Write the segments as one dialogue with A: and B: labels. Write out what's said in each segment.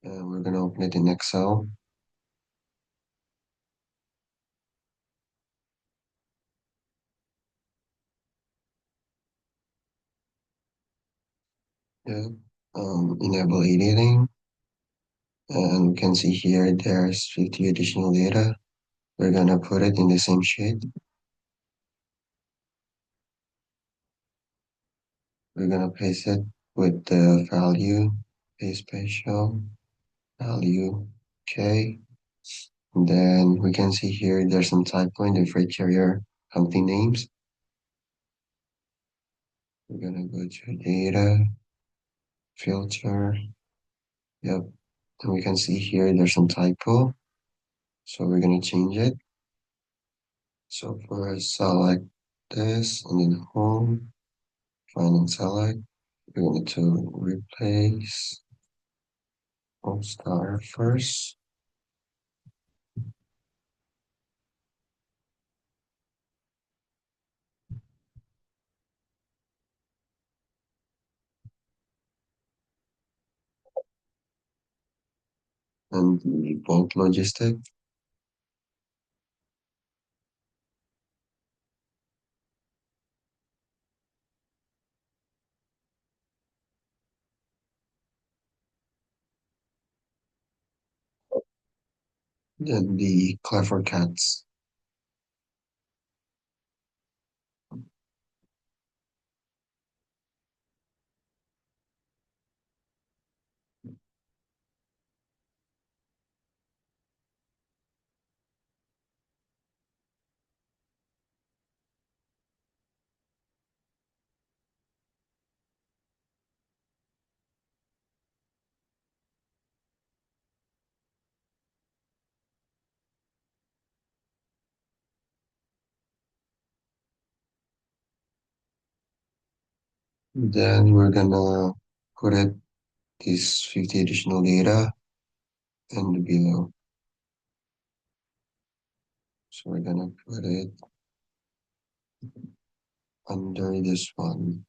A: We're gonna open it in Excel. Yeah. Enable editing, and we can see here there's 50 additional data. We're gonna put it in the same sheet. We're gonna paste it with the value, paste spatial, value, okay. And then we can see here there's some typo in the freight carrier company names. We're gonna go to data, filter, yep. And we can see here there's some typo, so we're gonna change it. So first select this and then home, find and select. We're going to replace all star first and the bulk logistic, then the clever cats. Then we're gonna put it this 50 additional data and below. So we're gonna put it under this one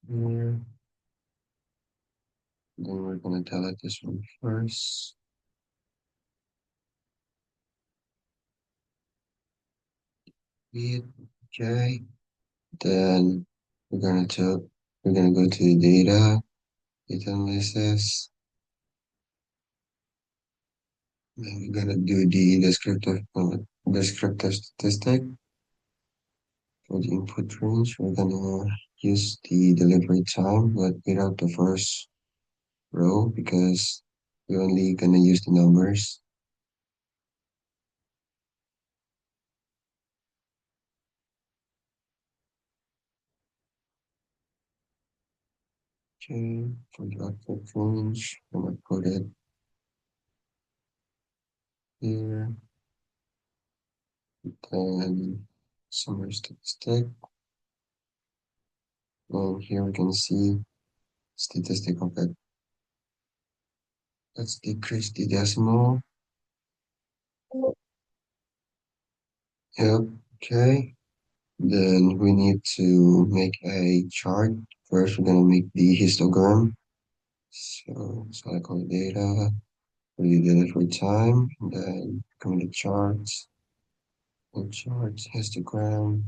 A: here. Then we're gonna delete this one first. Okay. Then we're gonna go to data, data analysis. Then we're gonna do the descriptive statistic for the input range. We're gonna use the delivery time, but without the first row because we're only gonna use the numbers. Okay, for the output range, I'm gonna put it here. Then summary statistic. And here we can see statistic of it. Let's decrease the decimal. Yep, okay. Then we need to make a chart. First, we're gonna make the histogram. So select all the data for the delivery time, then come to charts, all charts, histogram.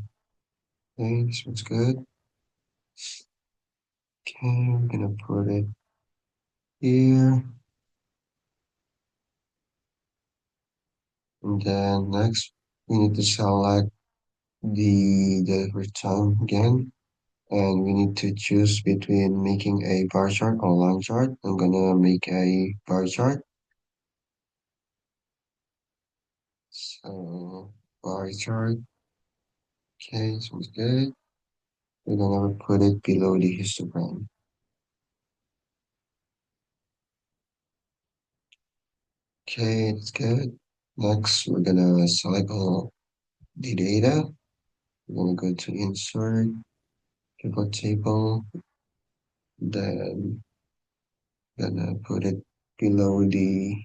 A: Okay, this one's good. Okay, I'm gonna put it here. And then next, we need to select the delivery time again. And we need to choose between making a bar chart or line chart. I'm gonna make a bar chart. So bar chart, okay, sounds good. We're gonna put it below the histogram. Okay, that's good. Next, we're gonna select all the data. We're gonna go to insert, pivot table, then gonna put it below the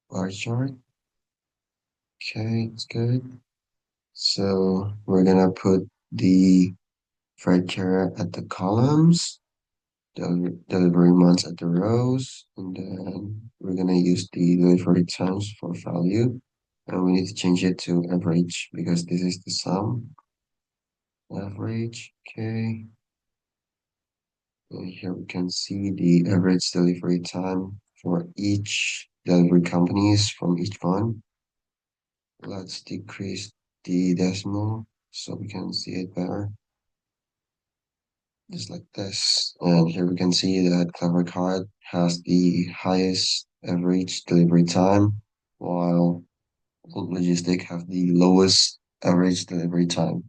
A: bar chart. Okay, it's good. So we're gonna put the freight carrier at the columns, delivery months at the rows, and then we're gonna use the delivery times for value. And we need to change it to average because this is the sum. Average, okay. And here we can see the average delivery time for each delivery companies from each one. Let's decrease the decimal so we can see it better. Just like this. And here we can see that Clever Card has the highest average delivery time, while Old Logistic have the lowest average delivery time.